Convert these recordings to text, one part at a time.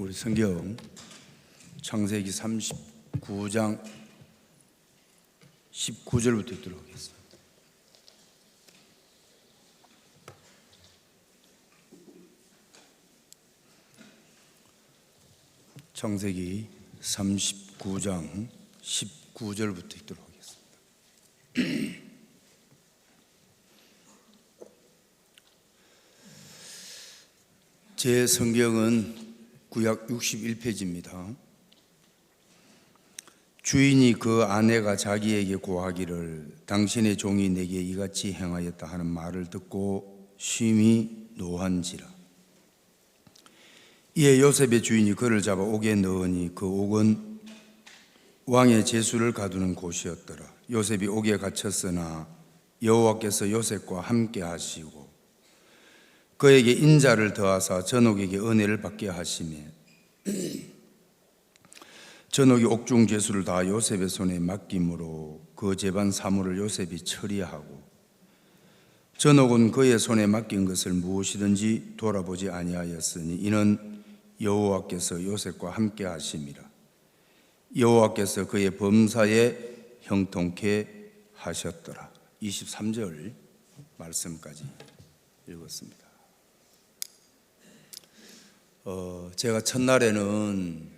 우리 성경 창세기 39장 19절부터 읽도록 하겠습니다. 창세기 39장 19절부터 읽도록 하겠습니다. 제 성경은 구약 61페이지입니다. 주인이 그 아내가 자기에게 고하기를 당신의 종이 내게 이같이 행하였다 하는 말을 듣고 심히 노한지라. 이에 요셉의 주인이 그를 잡아 옥에 넣으니 그 옥은 왕의 제수를 가두는 곳이었더라. 요셉이 옥에 갇혔으나 여호와께서 요셉과 함께 하시고 그에게 인자를 더하사 전옥에게 은혜를 받게 하시매 전옥이 옥중 제수를 다 요셉의 손에 맡김으로 그 제반 사물을 요셉이 처리하고 전옥은 그의 손에 맡긴 것을 무엇이든지 돌아보지 아니하였으니 이는 여호와께서 요셉과 함께 하심이라. 여호와께서 그의 범사에 형통케 하셨더라. 23절 말씀까지 읽었습니다. 제가 첫날에는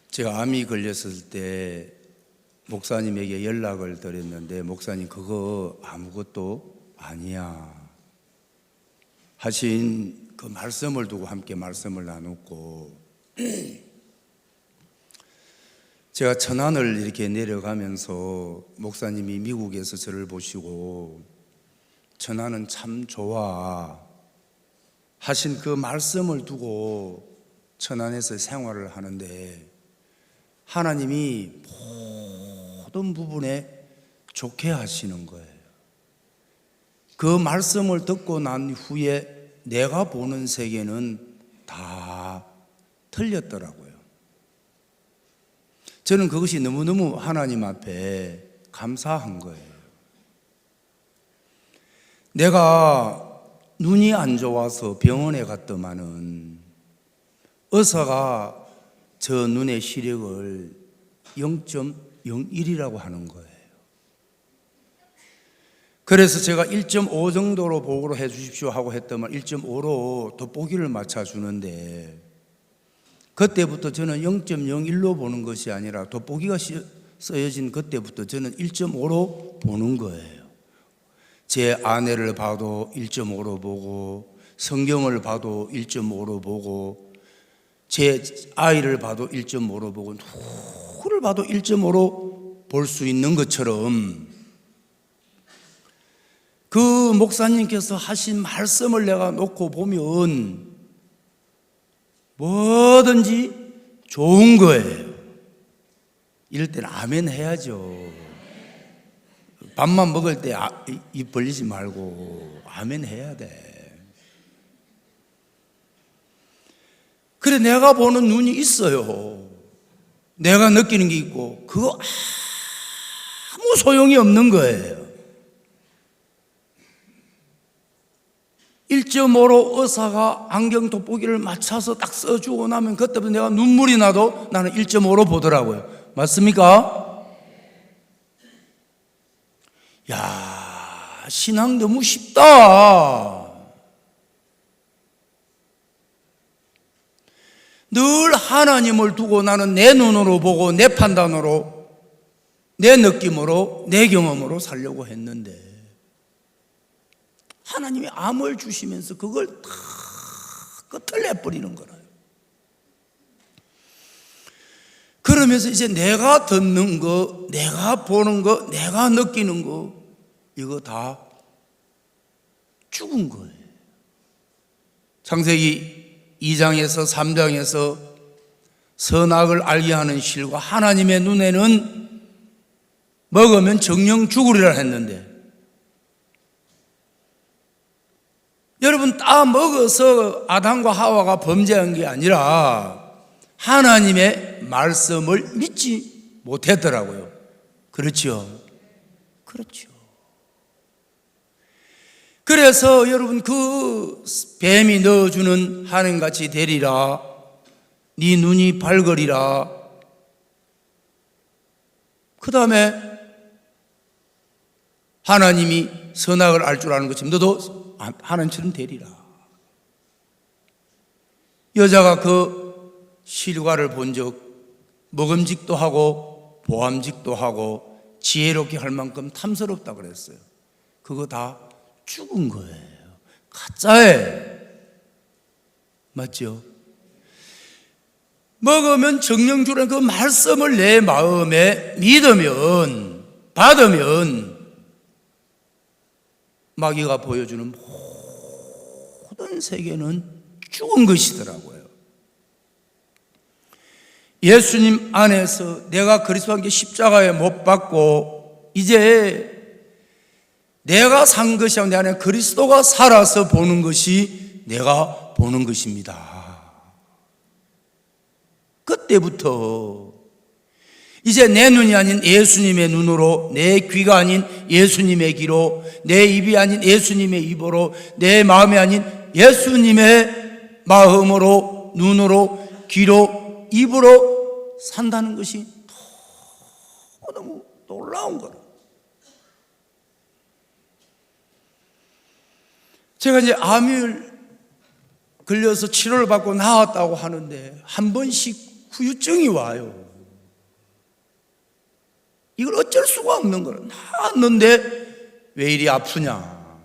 제가 암이 걸렸을 때 목사님에게 연락을 드렸는데 목사님 그거 아무것도 아니야 하신 그 말씀을 두고 함께 말씀을 나눴고 제가 천안을 이렇게 내려가면서 목사님이 미국에서 저를 보시고 천안은 참 좋아 하신 그 말씀을 두고 천안에서 생활을 하는데 하나님이 모든 부분에 좋게 하시는 거예요. 그 말씀을 듣고 난 후에 내가 보는 세계는 다 틀렸더라고요. 저는 그것이 너무너무 하나님 앞에 감사한 거예요. 내가 눈이 안 좋아서 병원에 갔더만은 의사가 저 눈의 시력을 0.01이라고 하는 거예요. 그래서 제가 1.5 정도로 보고를 해 주십시오 하고 했더만 1.5로 돋보기를 맞춰주는데 그때부터 저는 0.01로 보는 것이 아니라 돋보기가 쓰여진 그때부터 저는 1.5로 보는 거예요. 제 아내를 봐도 1.5로 보고 성경을 봐도 1.5로 보고 제 아이를 봐도 1.5로 보고 누구를 봐도 1.5로 볼 수 있는 것처럼 그 목사님께서 하신 말씀을 내가 놓고 보면 뭐든지 좋은 거예요. 이럴 때는 아멘 해야죠. 밥만 먹을 때 입 벌리지 말고 아멘 해야 돼. 그래 내가 보는 눈이 있어요. 내가 느끼는 게 있고 그거 아무 소용이 없는 거예요. 1.5로 의사가 안경 돋보기를 맞춰서 딱 써주고 나면 그때부터 내가 눈물이 나도 나는 1.5로 보더라고요. 맞습니까? 야, 신앙 너무 쉽다. 늘 하나님을 두고 나는 내 눈으로 보고 내 판단으로 내 느낌으로 내 경험으로 살려고 했는데 하나님이 암을 주시면서 그걸 다 끝을 내버리는 거라요. 그러면서 이제 내가 듣는 거, 내가 보는 거, 내가 느끼는 거 이거 다 죽은 거예요. 창세기 2장에서 3장에서 선악을 알게 하는 실과 하나님의 눈에는 먹으면 정령 죽으리라 했는데 여러분 다 먹어서 아담과 하와가 범죄한 게 아니라 하나님의 말씀을 믿지 못했더라고요. 그렇죠? 그렇죠. 그래서 여러분 그 뱀이 넣어주는 하늘같이 되리라, 네 눈이 밝으리라. 그 다음에 하나님이 선악을 알 줄 아는 것처럼 너도 하나님처럼 되리라. 여자가 그 실과를 본 적 먹음직도 하고 보암직도 하고 지혜롭게 할 만큼 탐스럽다 그랬어요. 그거 다 죽은 거예요. 가짜예요. 맞죠? 먹으면 정령주라는 그 말씀을 내 마음에 믿으면, 받으면 마귀가 보여주는 모든 세계는 죽은 것이더라고요. 예수님 안에서 내가 그리스도와 함께 십자가에 못 박고 이제 내가 산 것이 아니라 내 안에 그리스도가 살아서 보는 것이 내가 보는 것입니다. 그때부터 이제 내 눈이 아닌 예수님의 눈으로, 내 귀가 아닌 예수님의 귀로, 내 입이 아닌 예수님의 입으로, 내 마음이 아닌 예수님의 마음으로, 눈으로, 귀로, 입으로 산다는 것이 너무 놀라운 거라. 제가 이제 암을 걸려서 치료를 받고 나았다고 하는데 한 번씩 후유증이 와요. 이걸 어쩔 수가 없는 거야. 나았는데 왜 이리 아프냐.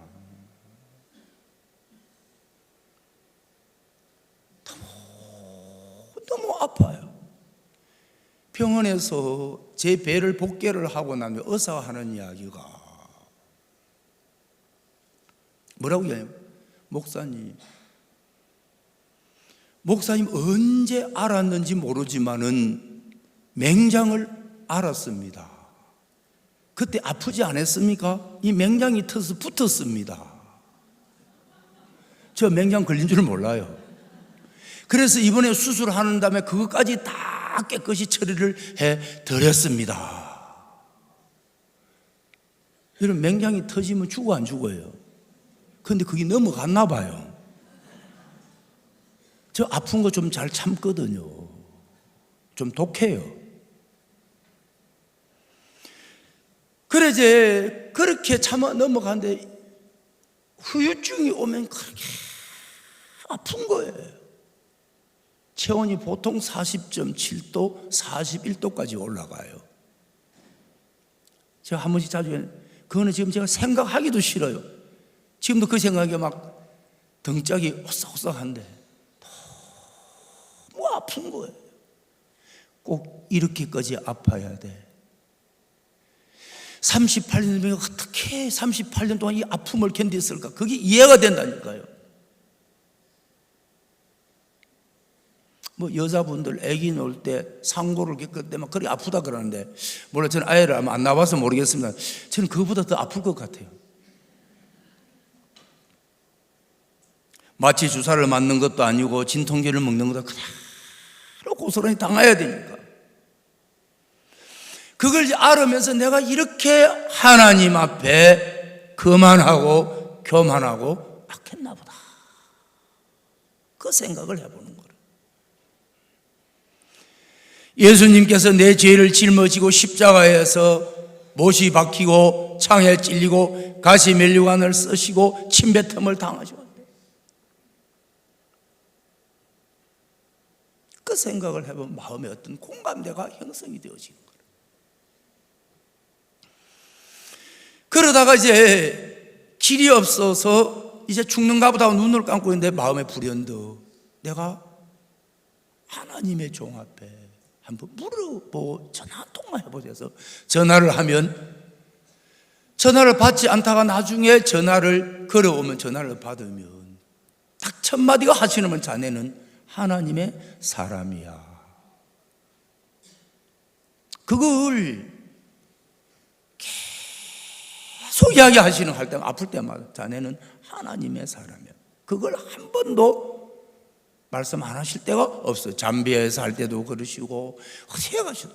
너무 아파요. 병원에서 제 배를 복개를 하고 나면 의사가 하는 이야기가 뭐라고 해요? 목사님 언제 알았는지 모르지만은 맹장을 알았습니다. 그때 아프지 않았습니까? 이 맹장이 터서 붙었습니다. 저 맹장 걸린 줄 몰라요. 그래서 이번에 수술하는 다음에 그것까지 다 깨끗이 처리를 해드렸습니다. 여러분, 맹장이 터지면 죽어 안 죽어요? 그런데 그게 넘어갔나 봐요. 저 아픈 거 좀 잘 참거든요. 좀 독해요. 그래 이제 그렇게 참아 넘어가는데 후유증이 오면 그렇게 아픈 거예요. 체온이 보통 40.7도, 41도까지 올라가요. 제가 한 번씩 자주 해요. 그거는 지금 제가 생각하기도 싫어요. 지금도 그 생각이 막 등짝이 오싹오싹한데 너무 아픈 거예요. 꼭 이렇게까지 아파야 돼. 38년 어떻게 38년 동안 이 아픔을 견뎠을까? 그게 이해가 된다니까요. 뭐 여자분들 아기 낳을 때 상고를 겪을 때 막 그렇게 아프다 그러는데, 물론 저는 아이를 안 낳아봐서 모르겠습니다. 저는 그거보다 더 아플 것 같아요. 마취 주사를 맞는 것도 아니고 진통제를 먹는 것도 그대로 고스란히 당해야 되니까. 그걸 알으면서 내가 이렇게 하나님 앞에 거만하고 교만하고 악했나 보다, 그 생각을 해보는 거예요. 예수님께서 내 죄를 짊어지고 십자가에서 못이 박히고 창에 찔리고 가시 면류관을 쓰시고 침뱉음을 당하셨는데 그 생각을 해보면 마음에 어떤 공감대가 형성이 되어지는 거예요. 그러다가 이제 길이 없어서 이제 죽는가 보다 하고 눈을 감고 있는데 마음에 불현듯 내가 하나님의 종 앞에 한번 물어보고 전화 한 통만 해보셔서 전화를 하면, 전화를 받지 않다가 나중에 전화를 걸어오면 전화를 받으면 딱 첫 마디가 하시는 자네는 하나님의 사람이야. 그걸 계속 이야기하시는 할 때마다 아플 때마다 자네는 하나님의 사람이야. 그걸 한 번도 말씀 안 하실 때가 없어요. 잠비아에서 할 때도 그러시고 어떻게 가시도.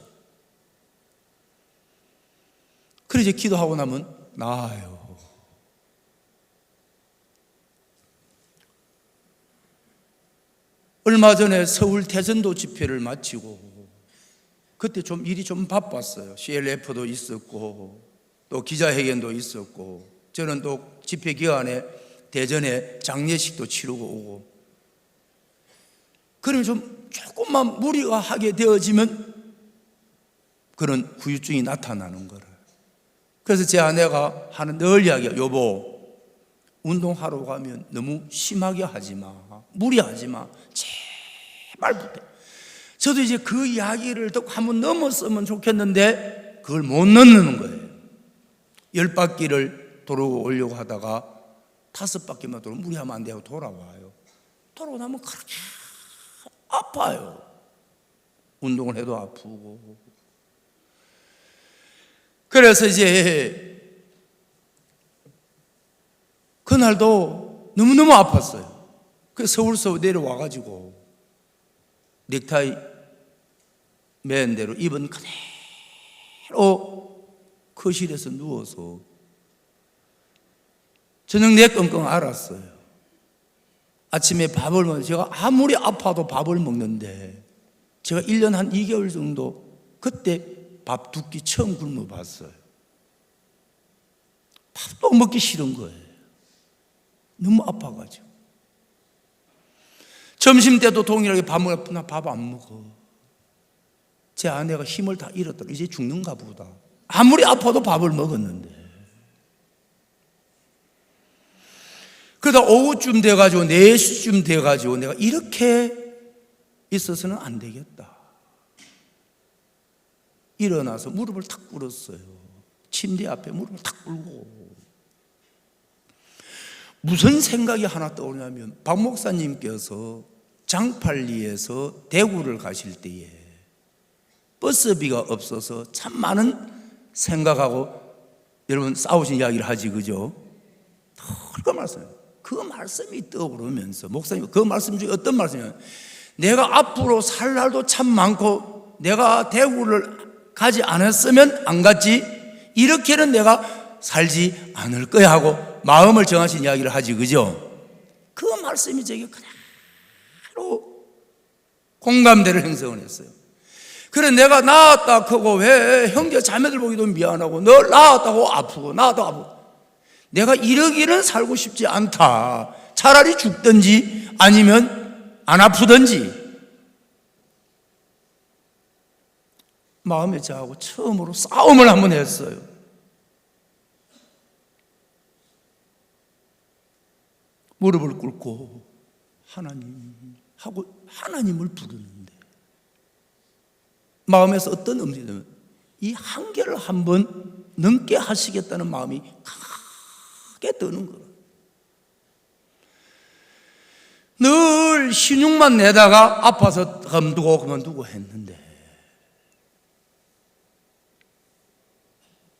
그래 이제 기도하고 나면 나아요. 얼마 전에 서울 대전도 집회를 마치고 그때 좀 일이 좀 바빴어요. CLF도 있었고 또 기자회견도 있었고 저는 또 집회 기간에 대전에 장례식도 치르고 오고 그러면 좀 조금만 무리가 하게 되어지면 그런 후유증이 나타나는 거라. 그래서 제 아내가 늘 이야기해요. 여보, 운동하러 가면 너무 심하게 하지 마. 무리하지 마. 제발 부탁. 저도 이제 그 이야기를 듣고 한번 넘었으면 좋겠는데 그걸 못 넘는 거예요. 10바퀴를 도로 오려고 하다가 5바퀴만 돌고 무리하면 안 되고 돌아와요. 돌아오고 나면 그렇게 아파요. 운동을 해도 아프고. 그래서 이제 그날도 너무너무 아팠어요. 그래서 서울서 내려와가지고 넥타이 맨 대로 입은 그대로 거실에서 누워서 저녁 내끙끙 앓았어요. 아침에 밥을 먹는데 제가 아무리 아파도 밥을 먹는데 제가 1년 한 2개월 정도 그때 밥 2끼 처음 굶어 봤어요. 밥도 먹기 싫은 거예요. 너무 아파가지고. 점심 때도 동일하게 밥 먹으면 나 밥 안 먹어. 제 아내가 힘을 다 잃었더라. 이제 죽는가 보다. 아무리 아파도 밥을 먹었는데. 그러다 오후쯤 돼가지고 4시쯤 돼가지고 내가 이렇게 있어서는 안 되겠다. 일어나서 무릎을 탁 꿇었어요. 침대 앞에 무릎을 탁 꿇고. 무슨 생각이 하나 떠오르냐면 박 목사님께서 장팔리에서 대구를 가실 때에 버스비가 없어서 참 많은 생각하고 여러분 싸우신 이야기를 하지, 그죠? 그 말씀이 떠오르면서 목사님 그 말씀 중에 어떤 말씀이냐면 내가 앞으로 살 날도 참 많고 내가 대구를 가지 않았으면 안 갔지 이렇게는 내가 살지 않을 거야 하고 마음을 정하신 이야기를 하지, 그죠? 그 말씀이 제게 그대로 공감대를 형성을 했어요. 그래 내가 낳았다 크고 왜 형제 자매들 보기도 미안하고 널 낳았다고 아프고 낳았다고 아프고 내가 이러기는 살고 싶지 않다. 차라리 죽든지 아니면 안 아프든지. 마음에 저하고 처음으로 싸움을 한번 했어요. 무릎을 꿇고 하나님 하고 하나님을 부르는데 마음에서 어떤 음식이 되면 이 한계를 한번 넘게 하시겠다는 마음이 크게 드는 거예요. 늘 신용만 내다가 아파서 그만두고 했는데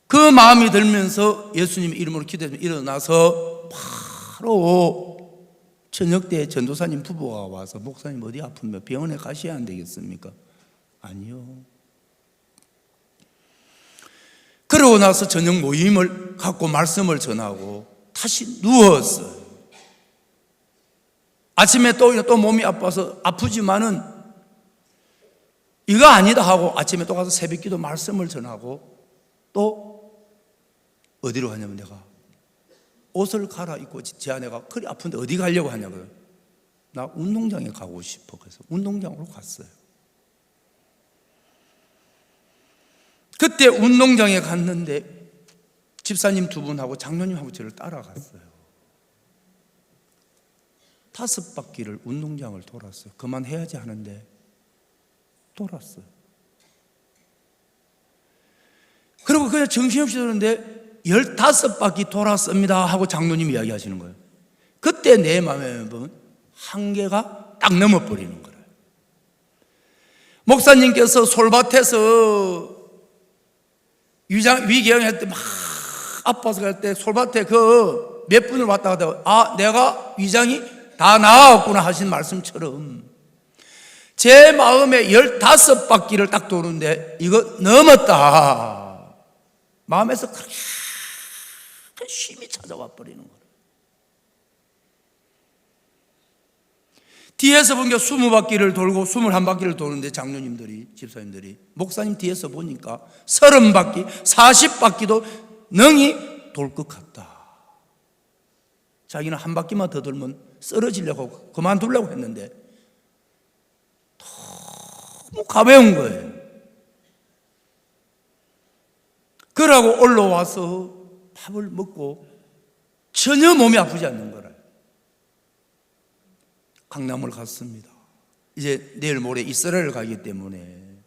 그 마음이 들면서 예수님 이름으로 기도해서 일어나서 바로 저녁 때 전도사님 부부가 와서 목사님 어디 아프면 병원에 가셔야 안 되겠습니까? 아니요. 그러고 나서 저녁 모임을 갖고 말씀을 전하고 다시 누웠어요. 아침에 또 몸이 아파서 아프지만은 이거 아니다 하고 아침에 또 가서 새벽기도 말씀을 전하고 또 어디로 가냐면 내가 옷을 갈아입고 제 아내가 그리 아픈데 어디 가려고 하냐고요. 나 운동장에 가고 싶어. 그래서 운동장으로 갔어요. 그때 운동장에 갔는데 집사님 2분하고 장로님하고 저를 따라갔어요. 5바퀴를 운동장을 돌았어요. 그만해야지 하는데 돌았어요. 그리고 그냥 정신없이 도는데 15바퀴 돌았습니다 하고 장로님이 이야기하시는 거예요. 그때 내 마음에 보면 한계가 딱 넘어버리는 거예요. 목사님께서 솔밭에서 위궤양할 때 막 아파서 갈 때 솔밭에 그 몇 분을 왔다 갔다 내가 위장이 다 나았구나 하신 말씀처럼 제 마음에 15바퀴를 딱 도는데 이거 넘었다. 마음에서 그렇게 쉼이 찾아와 버리는 거예요. 뒤에서 본 게 20바퀴를 돌고 21바퀴를 도는데 장로님들이, 집사님들이, 목사님 뒤에서 보니까 30바퀴, 40바퀴도 능히 돌 것 같다. 자기는 한 바퀴만 더 돌면 쓰러지려고 그만두려고 했는데 너무 가벼운 거예요. 그러고 올라와서 밥을 먹고 전혀 몸이 아프지 않는 거라. 강남을 갔습니다. 이제 내일 모레 이스라엘 가기 때문에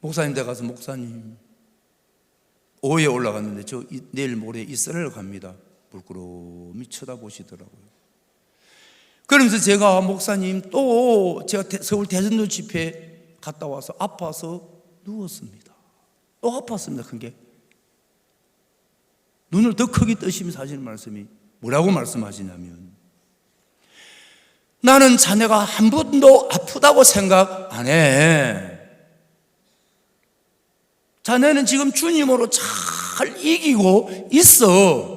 목사님 댁 가서, 목사님 오후에 올라갔는데 저 내일 모레 이스라엘 갑니다. 물끄러미 쳐다보시더라고요. 그러면서 제가, 목사님, 또 제가 서울 대전도 집회 갔다 와서 아파서 누웠습니다. 또 아팠습니다. 큰 게. 눈을 더 크게 뜨시면서 하시는 말씀이 뭐라고 말씀하시냐면, 나는 자네가 한 번도 아프다고 생각 안 해. 자네는 지금 주님으로 잘 이기고 있어.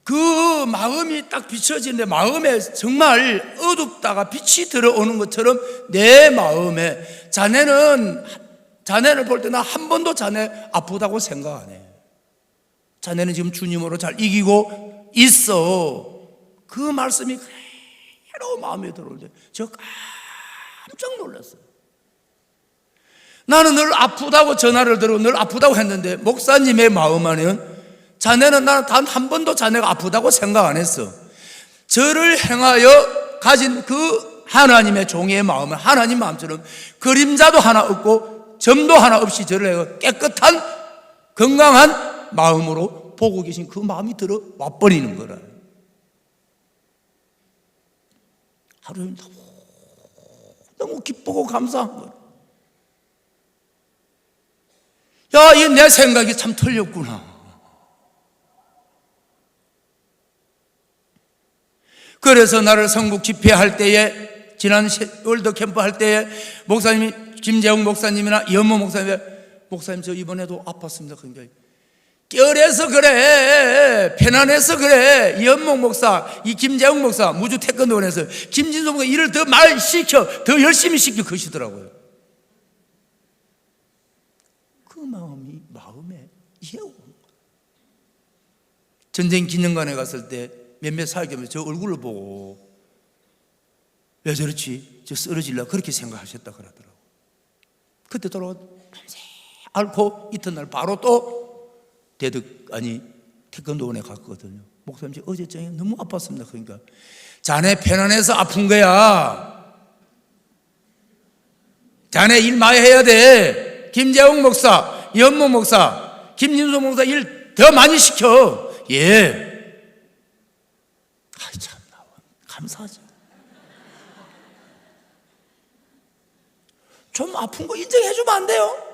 그 마음이 딱 비춰지는데, 마음에 정말 어둡다가 빛이 들어오는 것처럼 내 마음에, 자네를 볼 때 나 한 번도 자네 아프다고 생각 안 해. 자네는 지금 주님으로 잘 이기고 있어. 그 말씀이 그대로 마음에 들어올 때 저 깜짝 놀랐어요. 나는 늘 아프다고 전화를 들고 늘 아프다고 했는데, 목사님의 마음 안에는 자네는, 나는 단 한 번도 자네가 아프다고 생각 안 했어. 저를 행하여 가진 그 하나님의 종의 마음은 하나님 마음처럼 그림자도 하나 없고 점도 하나 없이 저를 깨끗한 건강한 마음으로 보고 계신 그 마음이 들어와 버리는 거라. 하루에 너무 기쁘고 감사한 거라. 야, 이 내 생각이 참 틀렸구나. 그래서 나를 성국 집회할 때에, 지난 월드 캠프 할 때에 목사님이, 김재웅 목사님이나 이현모 목사님, 목사님 저 이번에도 아팠습니다. 그러니까 결해서 그래, 편안해서 그래. 이현모 목사, 이 김재웅 목사, 무주 태권도원에서 김진수 목사 일을 더 많이 시켜, 더 열심히 시켜 그러시더라고요. 그 마음에 이해오고, 전쟁 기념관에 갔을 때 몇몇 사역자분이 저 얼굴을 보고 왜 저렇지? 저 쓰러질라 그렇게 생각하셨다 그러더라고. 그때 돌아와 밤새 앓고 이튿날 바로 또 태권도원에 갔거든요. 목사님 저 어제 저녁에 너무 아팠습니다. 그러니까 자네 편안해서 아픈 거야. 자네 일 많이 해야 돼. 김재웅 목사, 이현모 목사, 김진수 목사 일 더 많이 시켜. 예. 참나 감사하죠. 좀 아픈 거 인정해 주면 안 돼요?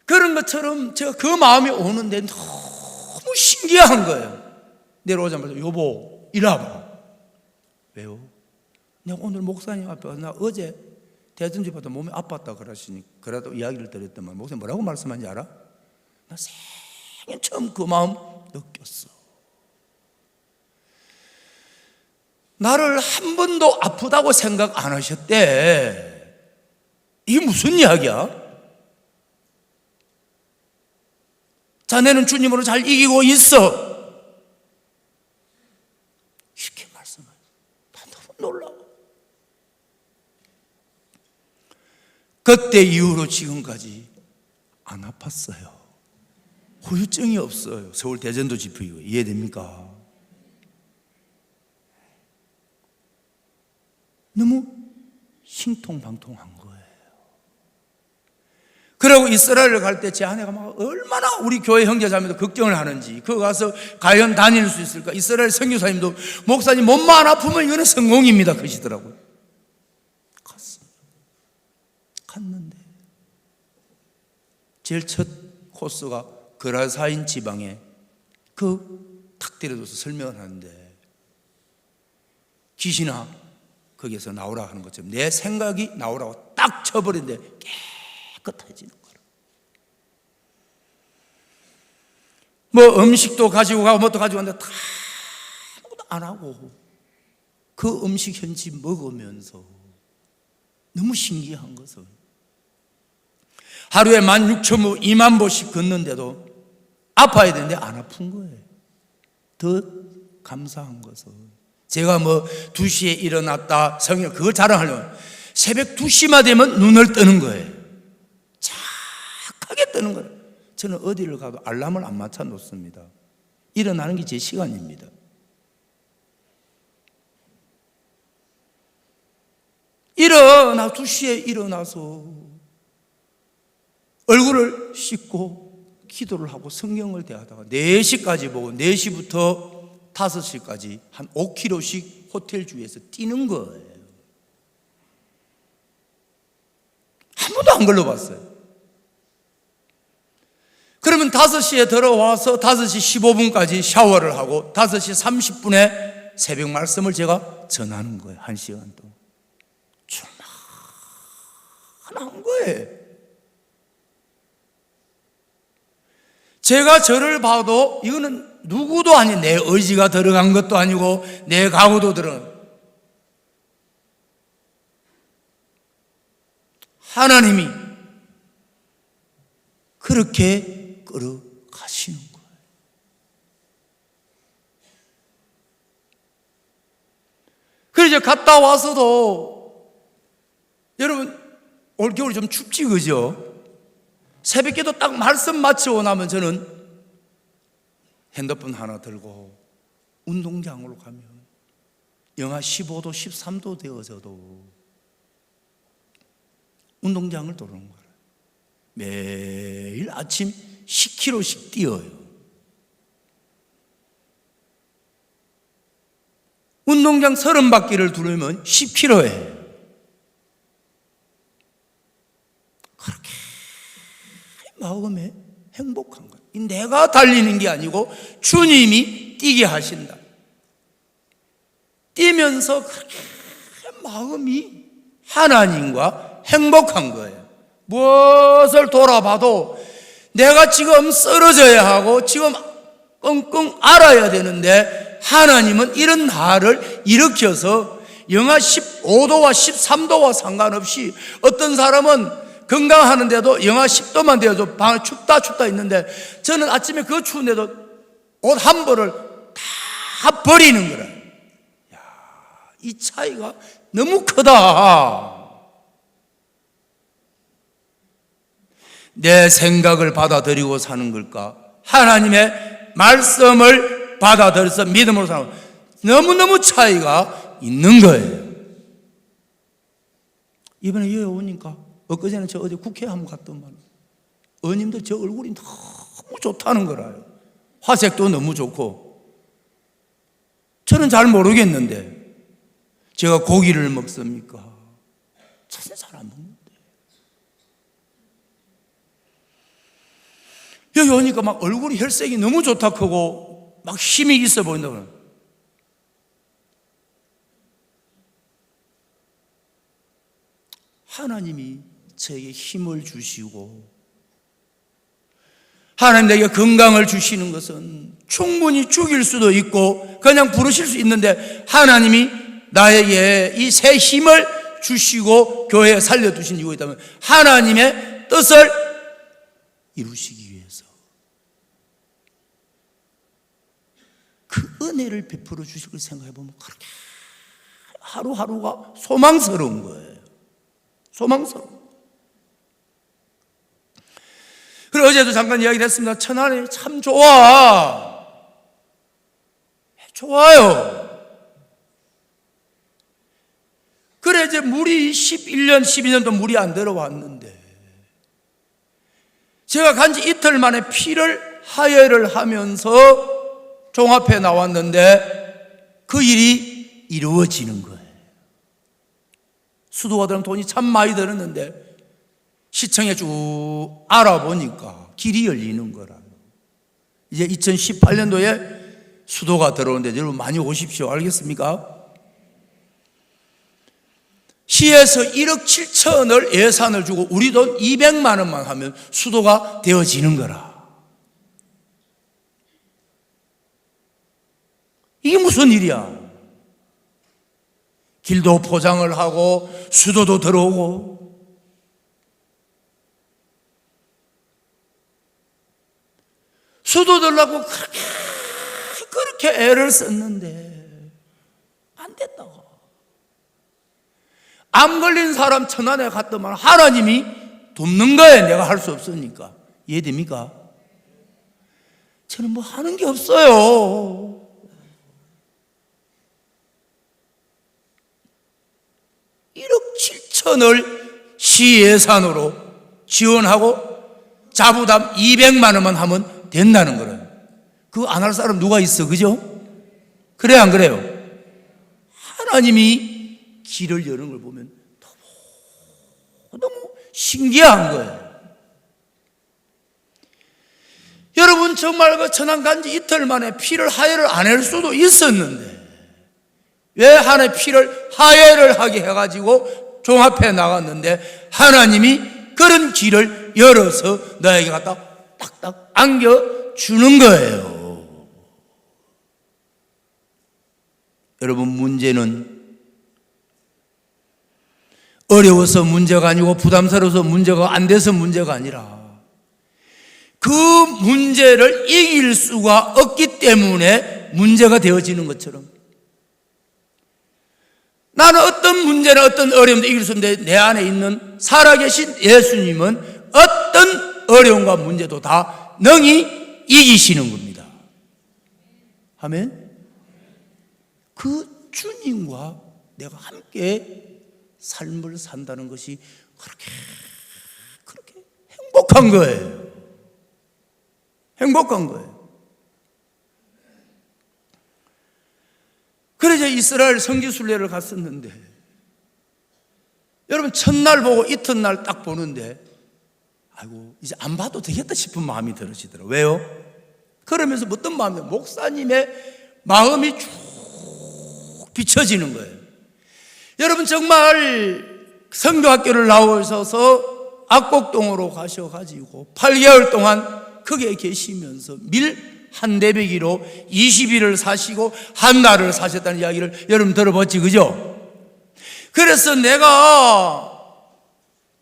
그런 것처럼 제가 그 마음이 오는데 너무 신기한 거예요. 내려오자마자 여보 이리 와봐. 왜요? 내가 오늘 목사님 앞에 와서 나 어제 대전집에서 몸이 아팠다 그러시니 그래도 이야기를 드렸더만 목사님 뭐라고 말씀하는지 알아? 나 생애 처음 그 마음 느꼈어. 나를 한 번도 아프다고 생각 안 하셨대. 이게 무슨 이야기야? 자네는 주님으로 잘 이기고 있어. 이렇게 말씀하죠. 난 너무 놀라워. 그때 이후로 지금까지 안 아팠어요. 후유증이 없어요. 서울 대전도 집회이고. 이해됩니까? 너무 신통방통한 거예요. 그리고 이스라엘을 갈 때 제 아내가 막 얼마나 우리 교회 형제자매도 걱정을 하는지, 그거 가서 과연 다닐 수 있을까? 이스라엘 선교사님도 목사님 몸만 안 아프면 이거는 성공입니다 그러시더라고요. 갔는데 제일 첫 코스가 그라사인 지방에 탁 때려줘서 설명을 하는데, 귀신아 거기에서 나오라 하는 것처럼 내 생각이 나오라고 딱 쳐버리는데 깨끗해지는 거라. 뭐 음식도 가지고 가고 뭣도 가지고 갔는데 다 아무것도 안 하고 그 음식 현지 먹으면서 너무 신기한 것은 하루에 16,000보, 2만 보씩 걷는데도 아파야 되는데 안 아픈 거예요. 더 감사한 것은 제가 뭐 2시에 일어났다 성경 그걸 자랑하려면 새벽 2시만 되면 눈을 뜨는 거예요. 착하게 뜨는 거예요. 저는 어디를 가도 알람을 안 맞춰 놓습니다. 일어나는 게 제 시간입니다. 일어나 2시에 일어나서 얼굴을 씻고 기도를 하고 성경을 대하다가 4시까지 보고 4시부터 5시까지 한 5km씩 호텔 주위에서 뛰는 거예요. 한 번도 안 걸러봤어요. 그러면 5시에 들어와서 5시 15분까지 샤워를 하고 5시 30분에 새벽 말씀을 제가 전하는 거예요. 1시간 동안. 조만한 거예요. 제가 저를 봐도 이거는 누구도 아닌 내 의지가 들어간 것도 아니고 내 각오도 들어간 하나님이 그렇게 끌어가시는 거예요. 그래서 갔다 와서도 여러분 올겨울이 좀 춥지 그죠? 새벽에도 딱 말씀 마치고 나면 저는 핸드폰 하나 들고 운동장으로 가면 영하 15도 13도 되어져도 운동장을 도는 거예요. 매일 아침 10km씩 뛰어요. 운동장 30바퀴를 두르면 10km예요. 그렇게 마음에 행복한 거예요. 내가 달리는 게 아니고 주님이 뛰게 하신다. 뛰면서 그렇게 마음이 하나님과 행복한 거예요. 무엇을 돌아봐도 내가 지금 쓰러져야 하고 지금 끙끙 앓아야 되는데 하나님은 이런 나를 일으켜서 영하 15도와 13도와 상관없이 어떤 사람은 건강하는데도 영하 10도만 되어도 방 춥다 있는데 저는 아침에 그 추운데도 옷 한 벌을 다 버리는 거라. 야, 이 차이가 너무 크다. 내 생각을 받아들이고 사는 걸까? 하나님의 말씀을 받아들여서 믿음으로 사는 걸까? 너무너무 차이가 있는 거예요. 이번에 여기 오니까 엊그제는 저 어디 국회 한번 갔더만 의원님들 저 얼굴이 너무 좋다는 거라요. 화색도 너무 좋고. 저는 잘 모르겠는데 제가 고기를 먹습니까? 저는 잘 안 먹는데 여기 오니까 막 얼굴이 혈색이 너무 좋다 크고 막 힘이 있어 보인다고. 하나님이 저에게 힘을 주시고 하나님 내게 건강을 주시는 것은 충분히 죽일 수도 있고 그냥 부르실 수 있는데 하나님이 나에게 이 새 힘을 주시고 교회에 살려두신 이유가 있다면 하나님의 뜻을 이루시기 위해서 그 은혜를 베풀어 주실 걸 생각해 보면 그렇게 하루하루가 소망스러운 거예요. 소망스러워. 그리고 어제도 잠깐 이야기했습니다. 천안이 참 좋아. 좋아요. 그래 이제 물이 11년, 12년도 물이 안 들어왔는데 제가 간지 이틀 만에 피를 하혈을 하면서 종합에 나왔는데 그 일이 이루어지는 거예요. 수도가 들으면 돈이 참 많이 들었는데 시청에 쭉 알아보니까 길이 열리는 거라요. 이제 2018년도에 수도가 들어오는데 여러분 많이 오십시오. 알겠습니까? 시에서 1억 7천을 예산을 주고 우리 돈 200만 원만 하면 수도가 되어지는 거라. 이게 무슨 일이야? 길도 포장을 하고 수도도 들어오고 수도 들라고 그렇게 애를 썼는데 안 됐다고. 암 걸린 사람 천안에 갔더만 하나님이 돕는 거예요. 내가 할 수 없으니까. 이해됩니까? 저는 뭐 하는 게 없어요. (1억 7천을) 시 예산으로 지원하고 자부담 200만 원만 하면 된다는 거예요. 그거 안 할 사람 누가 있어? 그죠? 그래요, 안 그래요? 하나님이 길을 여는 걸 보면 너무 신기한 거예요. 여러분, 정말 그 천안 간지 이틀 만에 피를 하혈을 안 할 수도 있었는데 왜 하나의 피를 하혈을 하게 해가지고 종합해 나갔는데 하나님이 그런 길을 열어서 너에게 갖다 딱딱 안겨주는 거예요. 여러분, 문제는 어려워서 문제가 아니고 부담스러워서 문제가 안 돼서 문제가 아니라 그 문제를 이길 수가 없기 때문에 문제가 되어지는 것처럼 나는 어떤 문제나 어떤 어려움도 이길 수 없는데 내 안에 있는 살아계신 예수님은 어떤 어려움과 문제도 다 능히 이기시는 겁니다. 아멘. 그 주님과 내가 함께 삶을 산다는 것이 그렇게 행복한 거예요. 행복한 거예요. 그래서 이스라엘 성지순례를 갔었는데 여러분, 첫날 보고 이튿날 딱 보는데 아이고 이제 안 봐도 되겠다 싶은 마음이 들으시더라고요. 왜요? 그러면서 어떤 마음이에요? 목사님의 마음이 쭉 비춰지는 거예요. 여러분, 정말 선교학교를 나오셔서 악곡동으로 가셔가지고 8개월 동안 거기에 계시면서 밀 한 대배기로 20일을 사시고 한 달을 사셨다는 이야기를 여러분 들어봤지, 그죠? 그래서 내가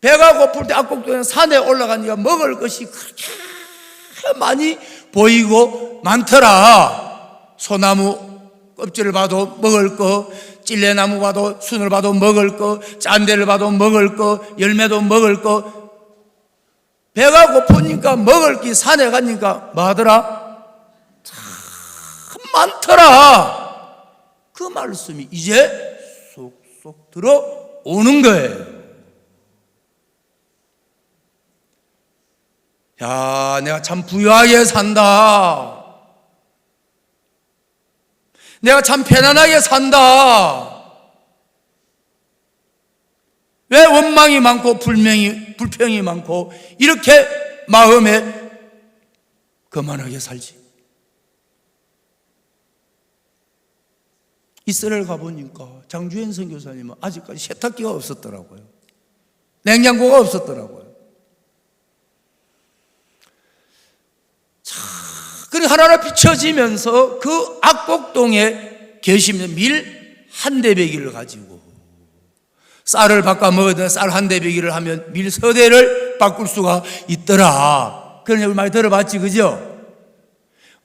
배가 고플 때 악곡동에 산에 올라가니까 먹을 것이 그렇게 많이 보이고 많더라. 소나무 껍질을 봐도 먹을 거, 찔레나무 봐도, 순을 봐도 먹을 거, 짠대를 봐도 먹을 거, 열매도 먹을 거. 배가 고프니까 먹을 게 산에 가니까 뭐 하더라? 참 많더라. 그 말씀이 이제 쏙쏙 들어오는 거예요. 야, 내가 참 부유하게 산다. 내가 참 편안하게 산다. 왜 원망이 많고 불평이 많고 이렇게 마음에 거만하게 살지? 이스라엘 가보니까 장주현 선교사님은 아직까지 세탁기가 없었더라고요. 냉장고가 없었더라고요. 그리 하나하나 비춰지면서 그 악곡동에 계시면 밀 한 대배기를 가지고 쌀을 바꿔 먹어야 되는 쌀 한 대배기를 하면 밀 서대를 바꿀 수가 있더라. 그런 얘기 많이 들어봤지, 그죠?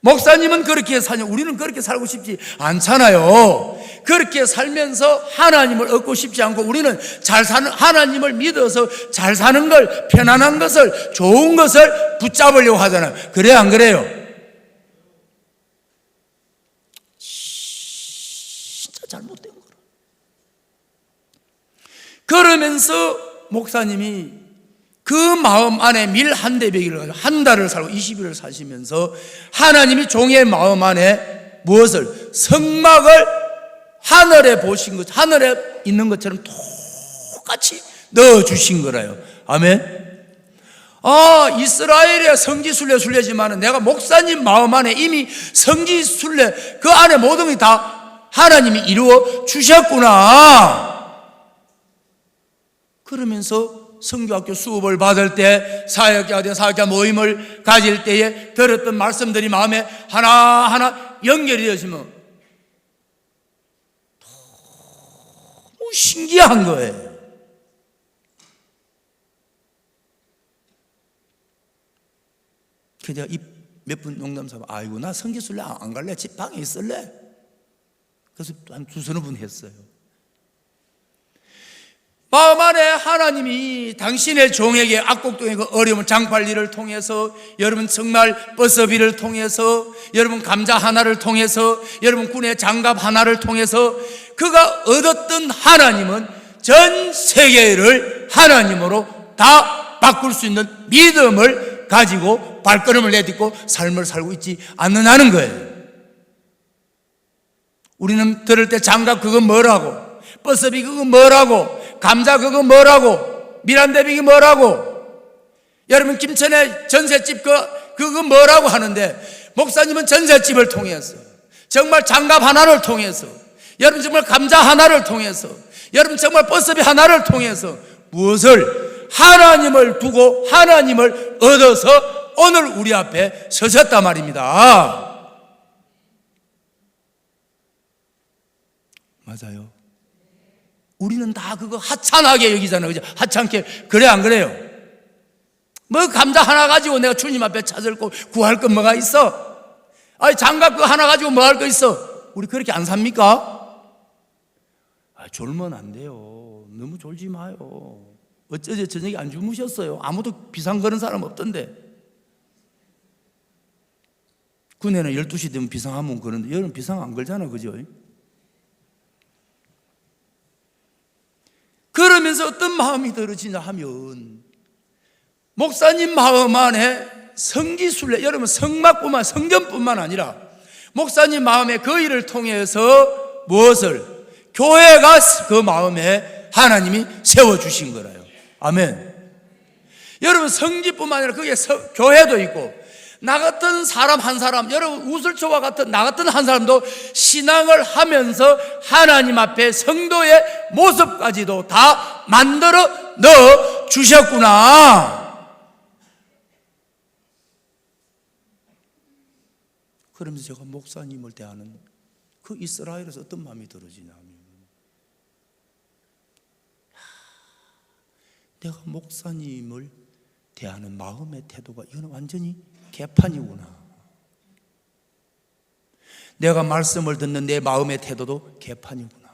목사님은 그렇게 사냐? 우리는 그렇게 살고 싶지 않잖아요. 그렇게 살면서 하나님을 얻고 싶지 않고 우리는 잘 사는, 하나님을 믿어서 잘 사는 걸, 편안한 것을, 좋은 것을 붙잡으려고 하잖아요. 그래요, 안 그래요? 진짜 잘못된 거라. 그러면서 목사님이 그 마음 안에 밀 한 대배기를 가지고 한 달을 살고 20일을 사시면서 하나님이 종의 마음 안에 무엇을? 성막을 하늘에 보신 것, 하늘에 있는 것처럼 똑같이 넣어주신 거라요. 아멘. 이스라엘의 성지순례지만은 내가 목사님 마음 안에 이미 성지순례 그 안에 모든 게 다 하나님이 이루어 주셨구나. 그러면서 선교학교 수업을 받을 때, 사역자 모임을 가질 때에 들었던 말씀들이 마음에 하나하나 연결이 되어지면 신기한 거예요. 그래서 내가 몇 분 농담 삼아 아이고 나 성기 술래 안 갈래? 집 방에 있을래? 그래서 한 두서너 분 했어요. 마음 안에 하나님이 당신의 종에게 악곡동의 그 어려운 장발리를 통해서, 여러분 정말 버스비를 통해서, 여러분 감자 하나를 통해서, 여러분 군의 장갑 하나를 통해서 그가 얻었던 하나님은 전 세계를 하나님으로 다 바꿀 수 있는 믿음을 가지고 발걸음을 내딛고 삶을 살고 있지 않느냐는 거예요. 우리는 들을 때 장갑 그거 뭐라고, 버스비 그거 뭐라고, 감자 그거 뭐라고, 미란대비기 뭐라고, 여러분 김천의 전셋집 그거 뭐라고 하는데, 목사님은 전셋집을 통해서, 정말 장갑 하나를 통해서, 여러분 정말 감자 하나를 통해서, 여러분 정말 버스비 하나를 통해서 무엇을, 하나님을 두고 하나님을 얻어서 오늘 우리 앞에 서셨단 말입니다. 맞아요. 우리는 다 그거 하찮게 여기잖아요. 그죠? 하찮게. 그래 안 그래요? 뭐 감자 하나 가지고 내가 주님 앞에 찾을 거 구할 건 뭐가 있어? 아니 장갑 그거 하나 가지고 뭐 할 거 있어? 우리 그렇게 안 삽니까? 졸면 안 돼요. 너무 졸지 마요. 어쩌지 저녁에 안 주무셨어요? 아무도 비상 거는 사람 없던데. 군에는 12시 되면 비상 한번 거는데 여름 비상 안 걸잖아. 그죠? 그러면서 어떤 마음이 들어지냐 하면, 목사님 마음 안에 성지순례, 여러분 성막뿐만, 성전뿐만 아니라 목사님 마음에 그 일을 통해서 무엇을, 교회가 그 마음에 하나님이 세워주신 거라요. 아멘. 여러분 성지뿐만 아니라 거기에 교회도 있고, 나 같은 사람 한 사람, 여러분 우슬초와 같은 나 같은 한 사람도 신앙을 하면서 하나님 앞에 성도의 모습까지도 다 만들어 넣어 주셨구나. 그러면서 제가 목사님을 대하는 그 이스라엘에서 어떤 마음이 들어지냐면, 내가 목사님을 대하는 마음의 태도가 이거는 완전히 개판이구나. 내가 말씀을 듣는 내 마음의 태도도 개판이구나.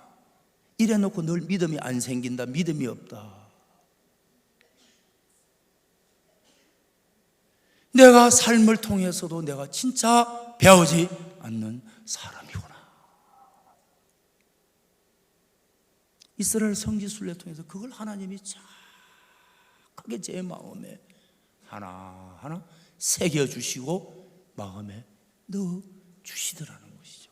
이래놓고 늘 믿음이 안 생긴다, 믿음이 없다. 내가 삶을 통해서도 내가 진짜 배우지 않는 사람이구나. 이스라엘 성지순례 통해서 그걸 하나님이 착하게 제 마음에 하나하나 새겨주시고 마음에 넣어주시더라는 것이죠.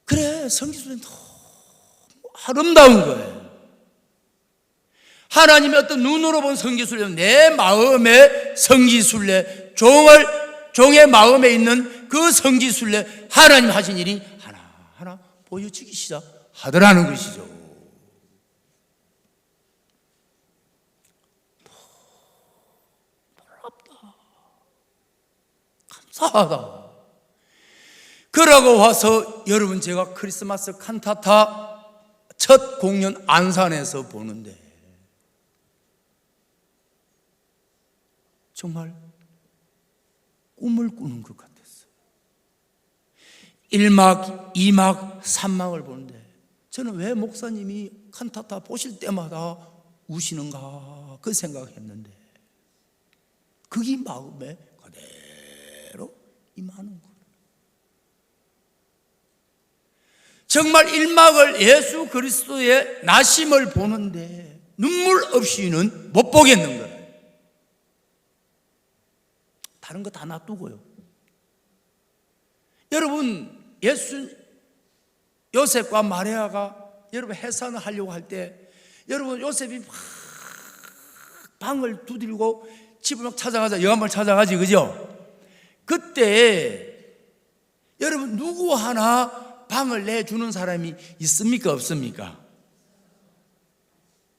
그래, 성지순례는 너무 아름다운 거예요. 하나님의 어떤 눈으로 본 성지순례는 내 마음의 성지순례, 종의 마음에 있는 그 성지순례, 하나님 하신 일이 하나하나 보여지기 시작하더라는 것이죠. 감사하다. 그러고 와서 여러분, 제가 크리스마스 칸타타 첫 공연 안산에서 보는데 정말 꿈을 꾸는 것 같았어요. 1막, 2막, 3막을 보는데 저는 왜 목사님이 칸타타 보실 때마다 우시는가 그 생각했는데, 그게 마음에 그대로 임하는 거예요. 정말 1막을 예수 그리스도의 나심을 보는데 눈물 없이는 못 보겠는 거예요. 다른 거 다 놔두고요. 여러분, 요셉과 마리아가 여러분 해산을 하려고 할 때, 여러분 요셉이 막 방을 두들고 집을 막 찾아가자, 여관방을 찾아가지, 그죠? 그때 여러분 누구 하나 방을 내주는 사람이 있습니까, 없습니까?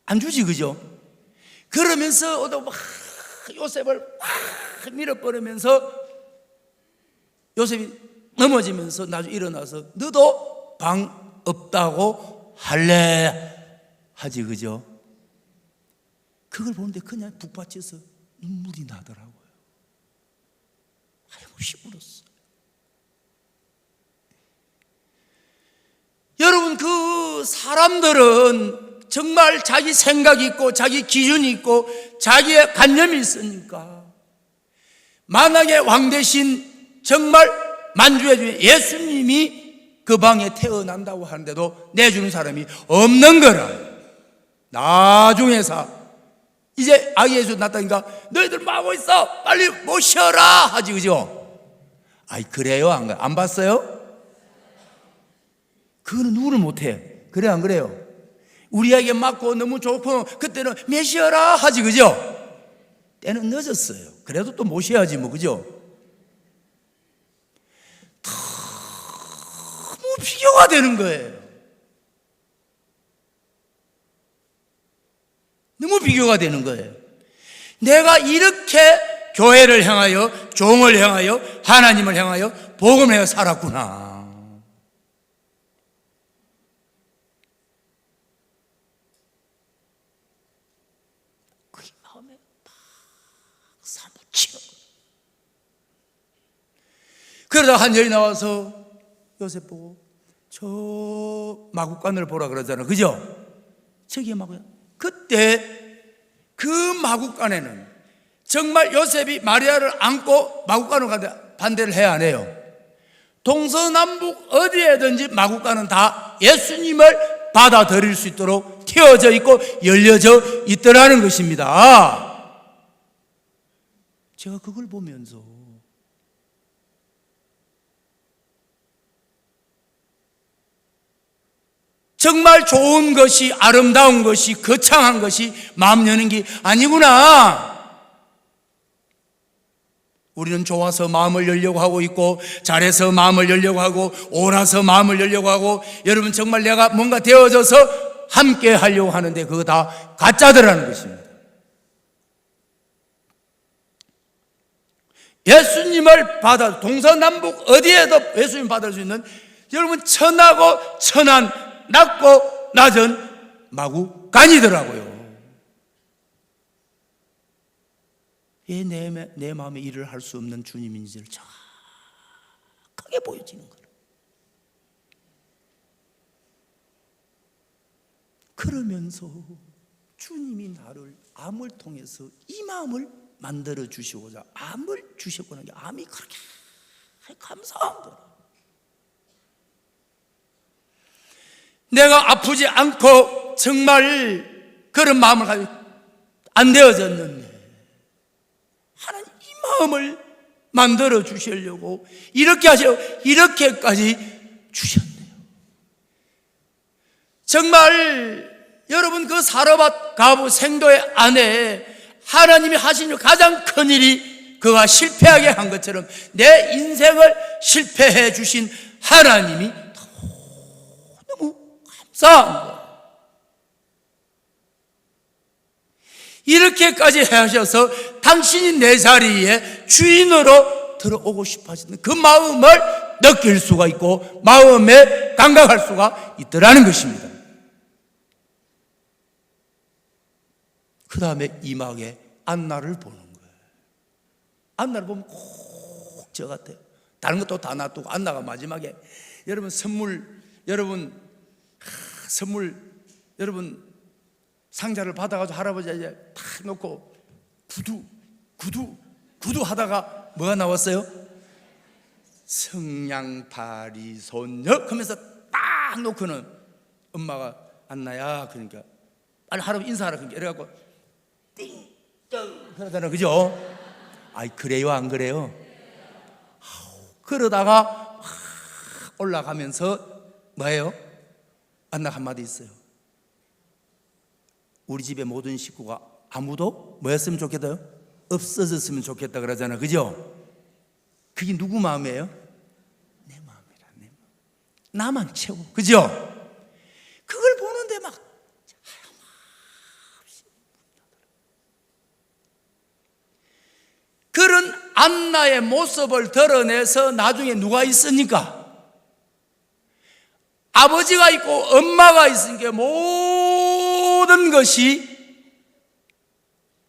안 주지, 그죠? 그러면서 막 요셉을 막 밀어버리면서 요셉이 넘어지면서 나중에 일어나서 너도 방 없다고 할래? 하지, 그죠? 그걸 보는데 그냥 북받쳐서 눈물이 나더라고요. 하염없이 울었어요. 여러분, 그 사람들은 정말 자기 생각이 있고 자기 기준이 있고 자기의 관념이 있으니까 만약에 왕 대신 정말 만주해 주신 예수님이 그 방에 태어난다고 하는데도 내주는 사람이 없는 거라. 나중에서 이제 아기 예수 낳았다니까 너희들 뭐 하고 있어? 빨리 모셔라 하지, 그죠? 아이, 그래요? 안 봤어요? 그거는 누구를 못해. 그래, 안 그래요? 우리에게 맞고 너무 좋고 그때는 모셔라 하지, 그죠? 때는 늦었어요. 그래도 또 모셔야지 뭐, 그죠? 너무 비교가 되는 거예요. 너무 비교가 되는 거예요. 내가 이렇게 교회를 향하여, 종을 향하여, 하나님을 향하여, 복음을 향하여 살았구나. 그게 마음에 막 사무치는 거예요. 그러다 한 여인이 나와서 요셉 보고 저 마구간을 보라 그러잖아요, 그죠? 저기에 마구간. 그때 그 마구간에는 정말 요셉이 마리아를 안고 마구간으로 가는데 반대를 해야 안 해요. 동서남북 어디에든지 마구간은 다 예수님을 받아들일 수 있도록 튀어져 있고 열려져 있더라는 것입니다. 제가 그걸 보면서 정말 좋은 것이, 아름다운 것이, 거창한 것이 마음 여는 게 아니구나. 우리는 좋아서 마음을 열려고 하고 있고, 잘해서 마음을 열려고 하고, 옳아서 마음을 열려고 하고, 여러분 정말 내가 뭔가 되어져서 함께 하려고 하는데 그거 다 가짜더라는 것입니다. 예수님을 받아, 동서남북 어디에도 예수님 받을 수 있는, 여러분 천하고 천한, 낮고 낮은 마구간이더라고요. 왜 내 마음에 일을 할 수 없는 주님인지를 정확하게 보여지는 거예요. 그러면서 주님이 나를 암을 통해서 이 마음을 만들어 주시고자 암을 주셨구나. 암이 그렇게 감사하더라. 내가 아프지 않고 정말 그런 마음을 가지고 안 되어졌는데 하나님 이 마음을 만들어 주시려고 이렇게 하시려고 이렇게까지 주셨네요. 정말 여러분 그 사르밧 가부 생도의 아내 하나님이 하신 가장 큰 일이 그가 실패하게 한 것처럼 내 인생을 실패해 주신 하나님이 감사한 거예요. 이렇게까지 하셔서 당신이 내 자리에 주인으로 들어오고 싶어 하시는 그 마음을 느낄 수가 있고 마음에 감각할 수가 있더라는 것입니다. 그 다음에 이막에 안나를 보는 거예요. 안나를 보면 꼭 저 같아요. 다른 것도 다 놔두고 안나가 마지막에 여러분 선물 상자를 받아가지고 할아버지 이제 탁 놓고 구두 하다가 뭐가 나왔어요? 성냥팔이 손녀 하면서 딱 놓고는 엄마가 안나야 그러니까 빨리 할아버지 인사하라 그러니까 이래갖고 띵정 그러잖아, 그죠? 아이 그래요 안 그래요? 그러다가 올라가면서 뭐예요? 안나 한마디 있어요. 우리 집의 모든 식구가 아무도 뭐였으면 좋겠어요? 없어졌으면 좋겠다 그러잖아, 그죠? 그게 누구 마음이에요? 내 마음이라, 내 마음. 나만 채워, 그죠? 그걸 보는데 막 그런 한나의 모습을 드러내서 나중에 누가 있으니까? 아버지가 있고 엄마가 있으니까 모든 것이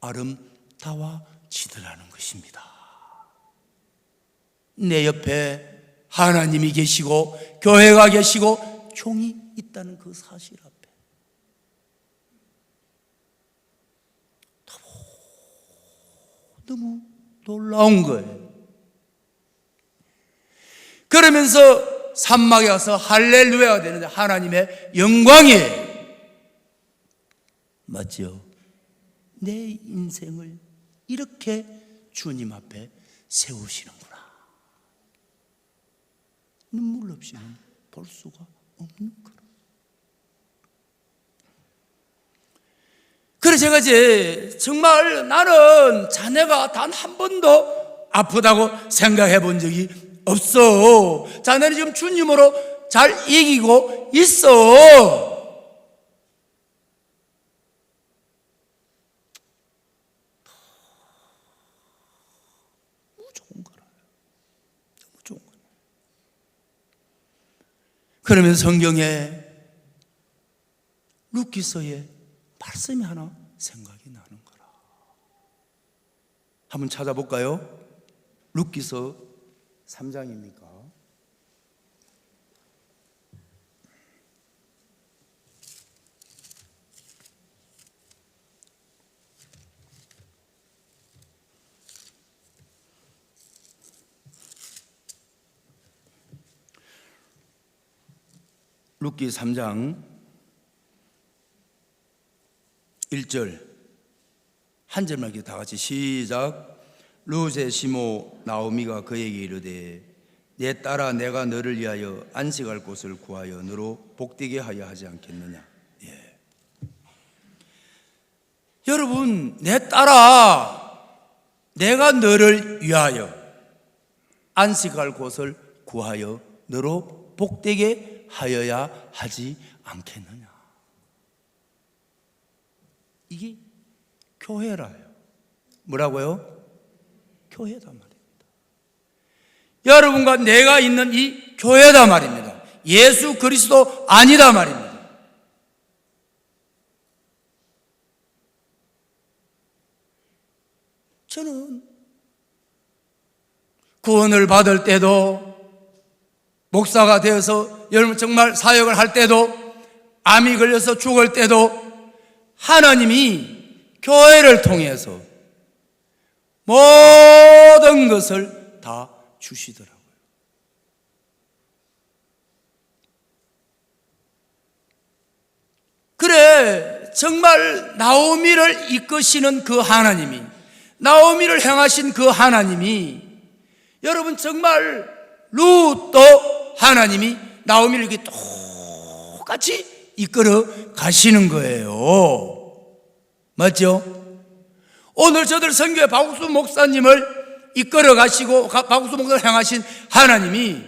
아름다워지더라는 것입니다. 내 옆에 하나님이 계시고 교회가 계시고 종이 있다는 그 사실 앞에 너무 놀라운 거예요. 그러면서 산막에 가서 할렐루야가 되는데 하나님의 영광이에요. 맞죠? 내 인생을 이렇게 주님 앞에 세우시는구나. 눈물 없이는 볼 수가 없는 거라. 그래서 제가 이제 정말 나는 자네가 단 한 번도 아프다고 생각해 본 적이 없어. 자네는 지금 주님으로 잘 이기고 있어. 너무 좋은 거라. 너무 좋은 거라. 그러면서 성경에 룻기서에 말씀이 하나 생각이 나는 거라. 한번 찾아볼까요? 룻기서 3장입니까? 룻기 3장 1절 한 절만 이렇게 다 같이 시작. 룻의 시모 나오미가 그에게 이르되 내 딸아 내가 너를 위하여 안식할 곳을 구하여 너로 복되게 하여 하지 않겠느냐. 예. 여러분, 내 딸아 내가 너를 위하여 안식할 곳을 구하여 너로 복되게 하여야 하지 않겠느냐. 이게 교회라요. 뭐라고요? 교회다 말입니다. 여러분과 내가 있는 이 교회다 말입니다. 예수 그리스도 아니다 말입니다. 저는 구원을 받을 때도 목사가 되어서 여러분 정말 사역을 할 때도 암이 걸려서 죽을 때도 하나님이 교회를 통해서 모든 것을 다 주시더라고요. 그래, 정말 나오미를 이끄시는 그 하나님이, 나오미를 향하신 그 하나님이, 여러분 정말 룻도 하나님이 나오미를 이렇게 똑같이 이끌어 가시는 거예요. 맞죠? 오늘 저들 선교회 박국수 목사님을 이끌어 가시고 박국수 목사를 향하신 하나님이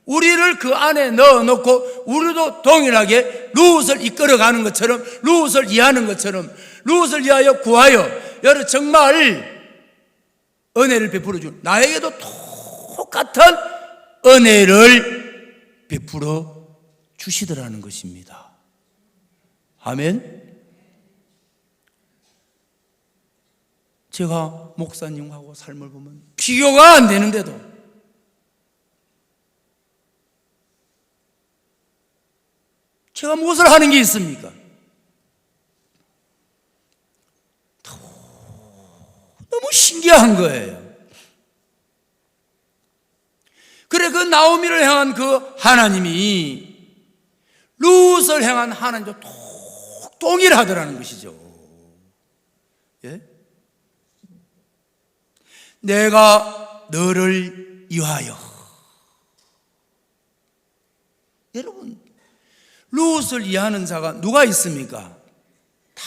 우리를 그 안에 넣어놓고 우리도 동일하게 룻을 이끌어 가는 것처럼, 룻을 이해하는 것처럼, 룻을 위하여 구하여 여러분 정말 은혜를 베풀어 준, 나에게도 똑같은 은혜를 베풀어 주시더라는 것입니다. 아멘. 제가 목사님하고 삶을 보면 비교가 안 되는데도 제가 무엇을 하는 게 있습니까? 너무 신기한 거예요. 그래, 그 나오미를 향한 그 하나님이 룻을 향한 하나님도 동일하더라는 것이죠. 예? 내가 너를 위하여. 여러분, 룻을 위하는 자가 누가 있습니까?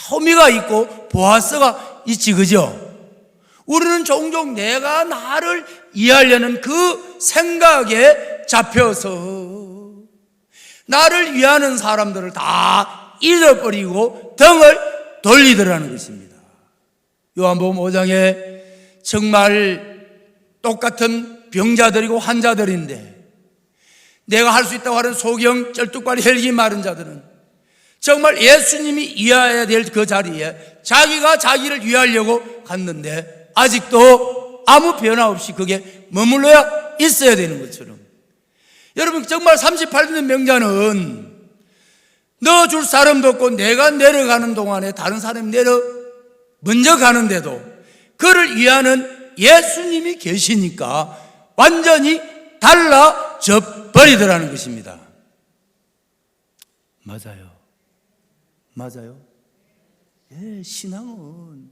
나오미가 있고 보아스가 있지, 그죠? 우리는 종종 내가 나를 위하려는 그 생각에 잡혀서 나를 위하는 사람들을 다 잊어버리고 등을 돌리더라는 것입니다. 요한복음 5장에 정말 똑같은 병자들이고 환자들인데 내가 할 수 있다고 하는 소경, 쩔뚝발이, 혈기 마른 자들은 정말 예수님이 위하여야 될 그 자리에 자기가 자기를 위하려고 갔는데 아직도 아무 변화 없이 그게 머물러야 있어야 되는 것처럼, 여러분 정말 38년 명자는 넣어줄 사람도 없고 내가 내려가는 동안에 다른 사람이 먼저 가는데도 그를 위하는 예수님이 계시니까 완전히 달라져 버리더라는 것입니다. 맞아요. 예, 신앙은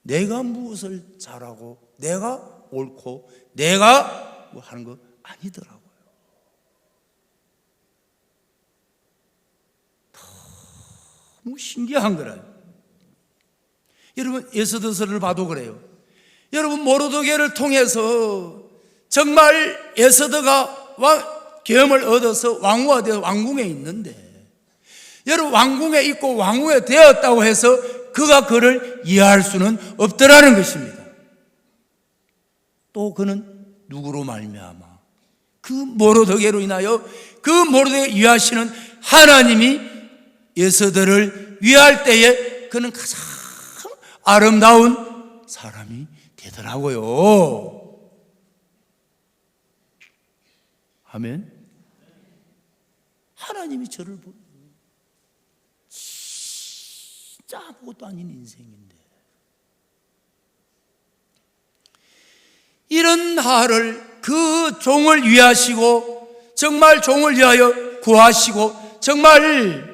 내가 무엇을 잘하고 내가 옳고 내가 뭐 하는 거 아니더라고요. 너무 신기한 거라요. 여러분 에스더서를 봐도 그래요. 여러분 모르드게를 통해서 정말 에스더가 계엄을 얻어서 왕후가 되어 왕궁에 있는데, 여러분 왕궁에 있고 왕후에 되었다고 해서 그가 그를 이해할 수는 없더라는 것입니다. 또 그는 누구로 말미암아? 그 모르드게로 인하여 그 모르드게 위하시는 하나님이 에스더를 위할 때에 그는 가장 아름다운 사람이 되더라고요. 아멘. 하나님이 저를 보고 진짜 아무것도 아닌 인생인데 이런 나를 그 종을 위하시고 정말 종을 위하여 구하시고 정말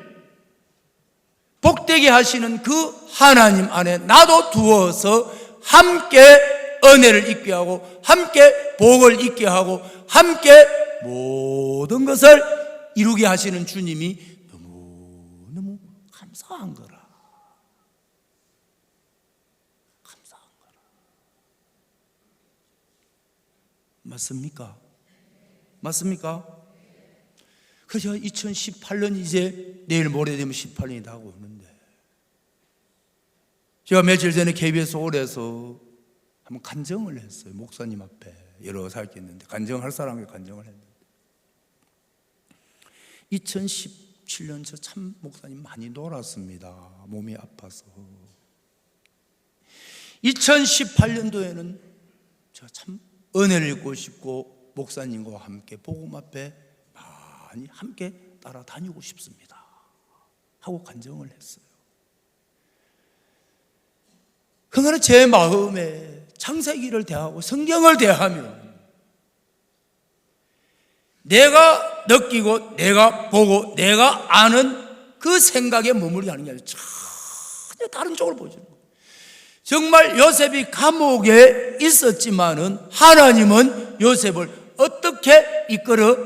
복되게 하시는 그 하나님 안에 나도 두어서 함께 은혜를 잊게 하고 함께 복을 잊게 하고 함께 모든 것을 이루게 하시는 주님이 너무너무 감사한 거라. 맞습니까? 그래서 2018년 이제 내일 모레 되면 18년이 다 하고 있는데, 제가 며칠 전에 KBS 홀에서 한번 간증을 했어요. 목사님 앞에 여러 살 있는데 간증할 사람에게 간증을 했는데 2017년 저 참 목사님 많이 놀았습니다. 몸이 아파서. 2018년도에는 제가 참 은혜를 읽고 싶고 목사님과 함께 복음 앞에 많이 함께 따라다니고 싶습니다 하고 간증을 했어요. 그거는 제 마음에 창세기를 대하고 성경을 대하며 내가 느끼고 내가 보고 내가 아는 그 생각에 머무르게 하는 게 아니라 전혀 다른 쪽으로 보여주는 거예요. 정말 요셉이 감옥에 있었지만은 하나님은 요셉을 어떻게 이끌어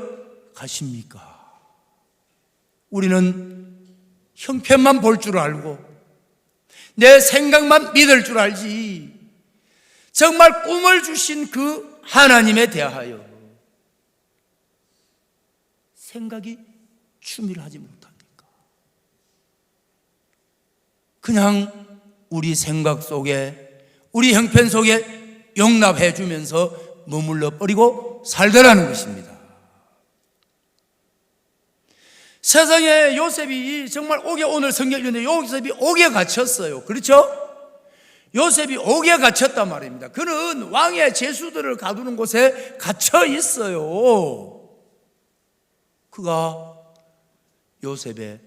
가십니까? 우리는 형편만 볼 줄 알고 내 생각만 믿을 줄 알지 정말 꿈을 주신 그 하나님에 대하여 생각이 추밀하지 못합니까? 그냥 우리 생각 속에 우리 형편 속에 용납해 주면서 머물러 버리고 살더라는 것입니다. 세상에 요셉이 정말 오늘 성경 읽는데 요셉이 옥에 갇혔어요. 그렇죠? 요셉이 옥에 갇혔단 말입니다. 그는 왕의 제수들을 가두는 곳에 갇혀 있어요. 그가 요셉이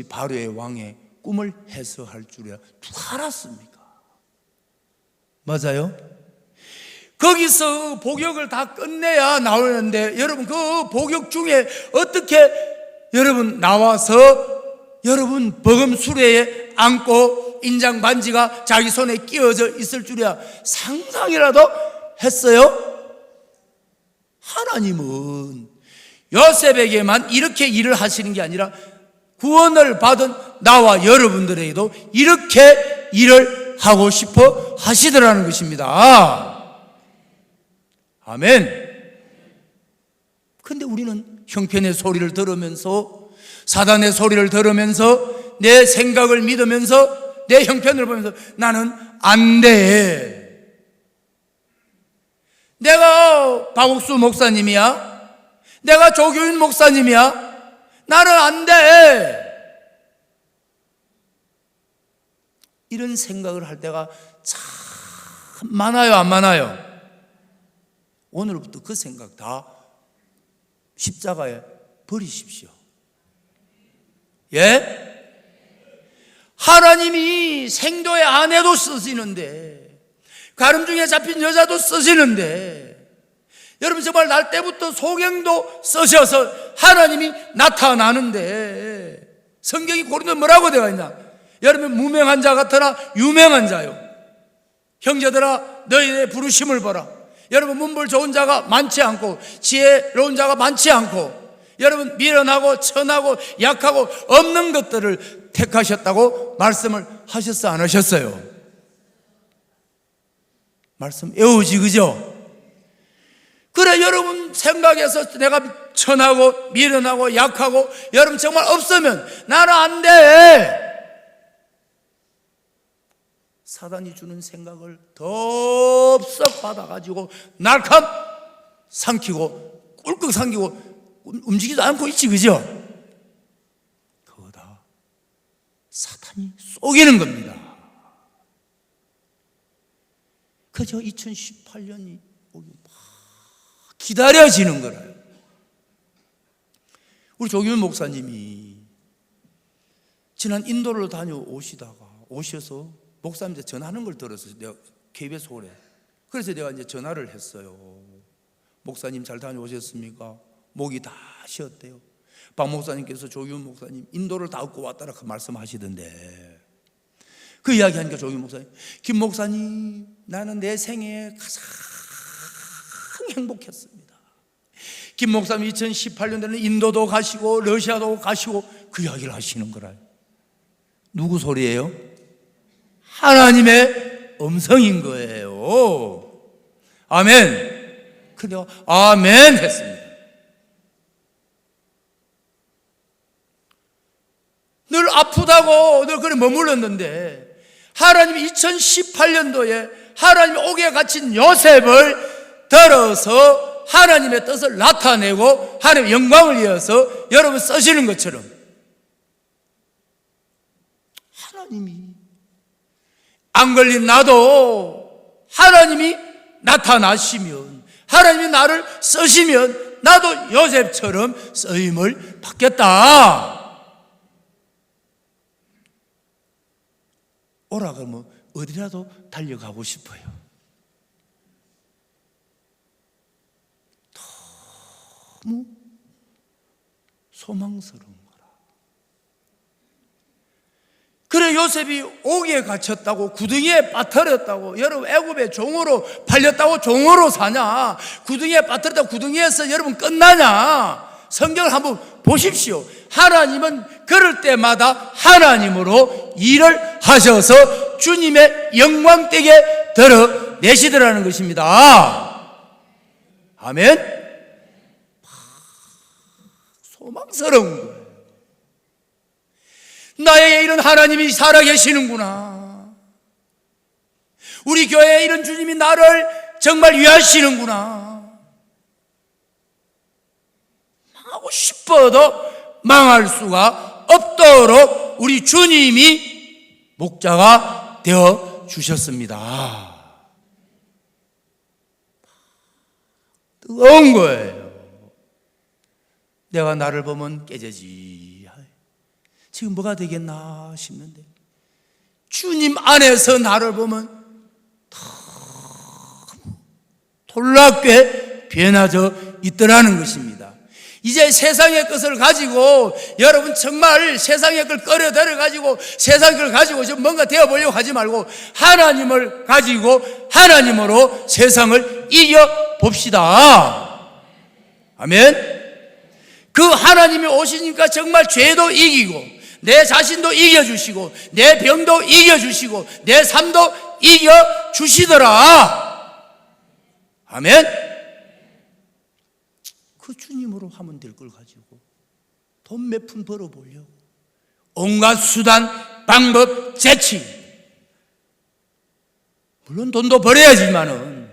바로의 왕의 꿈을 해석할 줄이야 누가 알았습니까? 맞아요? 거기서 복역을 다 끝내야 나오는데 여러분 그 복역 중에 어떻게 여러분 나와서 여러분 버금 수레에 앉고 인장 반지가 자기 손에 끼어져 있을 줄이야 상상이라도 했어요? 하나님은 요셉에게만 이렇게 일을 하시는 게 아니라 구원을 받은 나와 여러분들에게도 이렇게 일을 하고 싶어 하시더라는 것입니다. 아멘. 근데 우리는 형편의 소리를 들으면서 사단의 소리를 들으면서 내 생각을 믿으면서 내 형편을 보면서 나는 안 돼. 내가 박옥수 목사님이야? 내가 조규인 목사님이야? 나는 안 돼. 이런 생각을 할 때가 참 많아요, 안 많아요? 오늘부터 그 생각 다 십자가에 버리십시오. 예? 하나님이 생도의 아내도 쓰시는데, 가름 중에 잡힌 여자도 쓰시는데, 여러분 정말 날 때부터 소경도 쓰셔서 하나님이 나타나는데, 성경이 고린도에 뭐라고 되어 있나? 여러분 무명한 자 같으나 유명한 자요, 형제들아 너희의 부르심을 보라. 여러분 문벌 좋은 자가 많지 않고 지혜로운 자가 많지 않고, 여러분 미련하고 천하고 약하고 없는 것들을 택하셨다고 말씀을 하셨어, 안 하셨어요? 말씀 외우지, 그죠? 그래, 여러분 생각해서 내가 천하고 미련하고 약하고 여러분 정말 없으면 나는 안 돼. 사단이 주는 생각을 덥석 받아가지고 날캄 삼키고 꿀꺽 삼키고 움직이지도 않고 있지, 그죠? 그거 다 사탄이 속이는 겁니다. 그저 2018년이 막 기다려지는 거라요. 우리 조규현 목사님이 지난 인도를 다녀오시다가 오셔서 목사님한테 전화하는 걸 들었어요. 내가 KBS 홀에. 그래서 내가 이제 전화를 했어요. 목사님 잘 다녀오셨습니까? 목이 다 쉬었대요. 박 목사님께서 조규현 목사님 인도를 다 얻고 왔다라 그 말씀하시던데, 그 이야기 하니까 조규현 목사님, 김 목사님 나는 내 생애에 가장 행복했습니다. 김 목사님 2018년도에는 인도도 가시고 러시아도 가시고 그 이야기를 하시는 거라요. 누구 소리예요? 하나님의 음성인 거예요. 아멘. 그래서 아멘 했습니다. 늘 아프다고 늘 그래 머물렀는데, 하나님이 2018년도에 하나님이 옥에 갇힌 요셉을 들어서 하나님의 뜻을 나타내고 하나님의 영광을 위해서 여러분 쓰시는 것처럼, 하나님이 안 걸린 나도 하나님이 나타나시면, 하나님이 나를 쓰시면 나도 요셉처럼 쓰임을 받겠다. 오라 그러면 어디라도 달려가고 싶어요. 너무 소망스러운 거라. 그래, 요셉이 옥에 갇혔다고, 구덩이에 빠뜨렸다고, 여러분 애굽의 종으로 팔렸다고 종으로 사냐? 구덩이에 빠뜨렸다고 구덩이에서 여러분 끝나냐? 성경을 한번 보십시오. 하나님은 그럴 때마다 하나님으로 일을 하셔서 주님의 영광되게 드러내시더라는 것입니다. 아멘. 소망스러운 거예요. 나에게 이런 하나님이 살아계시는구나. 우리 교회에 이런 주님이 나를 정말 위하시는구나. 망하고 싶어도 망할 수가 없도록 우리 주님이 목자가 되어 주셨습니다. 뜨거운 거예요. 내가 나를 보면 깨지지. 지금 뭐가 되겠나 싶는데, 주님 안에서 나를 보면 너무 놀랍게 변화져 있더라는 것입니다. 이제 세상의 것을 가지고 여러분 정말 세상의 걸 끌어들여 가지고 세상의 걸 가지고 좀 뭔가 되어 보려고 하지 말고, 하나님을 가지고 하나님으로 세상을 이겨 봅시다. 아멘. 그 하나님이 오시니까 정말 죄도 이기고 내 자신도 이겨주시고 내 병도 이겨주시고 내 삶도 이겨주시더라. 아멘. 그 주님으로 하면 될 걸 가지고 돈 몇 푼 벌어보려고 온갖 수단, 방법, 재치, 물론 돈도 벌어야지만은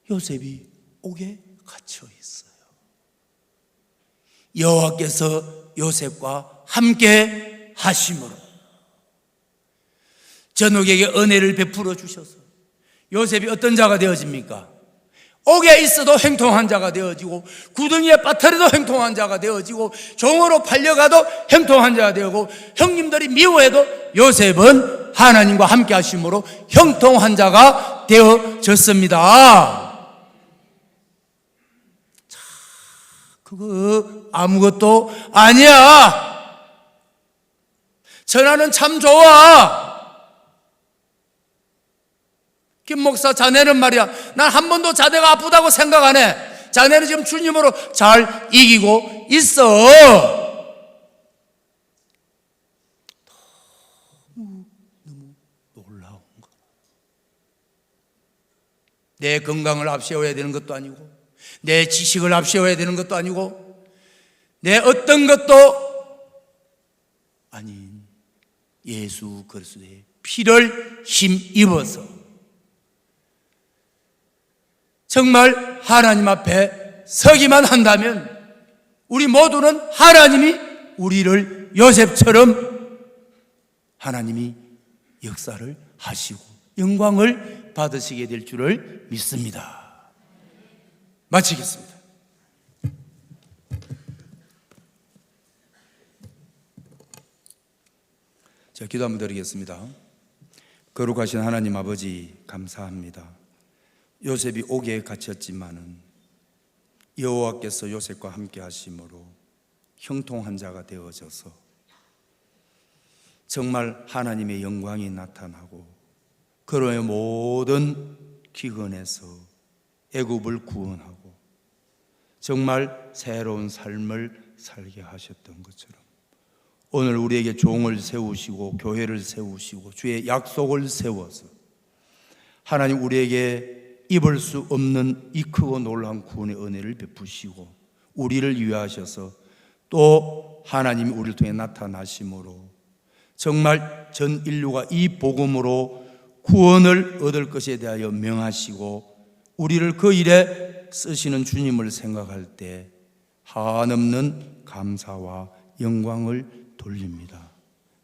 요셉이 옥에 갇혀 있어요. 여호와께서 요셉과 함께 하심으로 전옥에게 은혜를 베풀어 주셔서 요셉이 어떤 자가 되어집니까? 옥에 있어도 행통한 자가 되어지고, 구덩이에 빠뜨려도 행통한 자가 되어지고, 종으로 팔려가도 행통한 자가 되고, 형님들이 미워해도 요셉은 하나님과 함께 하심으로 형통한 자가 되어졌습니다. 자, 그거 아무것도 아니야. 전하는 참 좋아. 김 목사, 자네는 말이야, 난 한 번도 자네가 아프다고 생각 안 해. 자네는 지금 주님으로 잘 이기고 있어. 너무 놀라운 거. 내 건강을 앞세워야 되는 것도 아니고, 내 지식을 앞세워야 되는 것도 아니고, 내 어떤 것도 아닌 예수 그리스도의 피를 힘입어서 정말 하나님 앞에 서기만 한다면 우리 모두는 하나님이 우리를 요셉처럼 하나님이 역사를 하시고 영광을 받으시게 될 줄을 믿습니다. 마치겠습니다. 자, 기도 한번 드리겠습니다. 거룩하신 하나님 아버지, 감사합니다. 요셉이 옥에 갇혔지만은 여호와께서 요셉과 함께 하심으로 형통한 자가 되어져서 정말 하나님의 영광이 나타나고 그로의 모든 기근에서 애굽을 구원하고 정말 새로운 삶을 살게 하셨던 것처럼 오늘 우리에게 종을 세우시고 교회를 세우시고 주의 약속을 세워서 하나님 우리에게 입을 수 없는 이 크고 놀라운 구원의 은혜를 베푸시고 우리를 위하셔서 또 하나님이 우리를 통해 나타나심으로 정말 전 인류가 이 복음으로 구원을 얻을 것에 대하여 명하시고 우리를 그 일에 쓰시는 주님을 생각할 때 한없는 감사와 영광을 돌립니다.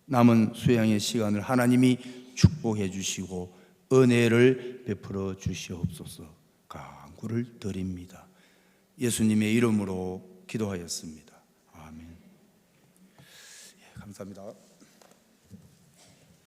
남은 수양의 시간을 하나님이 축복해 주시고 은혜를 베풀어 주시옵소서 간구를 드립니다. 예수님의 이름으로 기도하였습니다. 아멘. 감사합니다.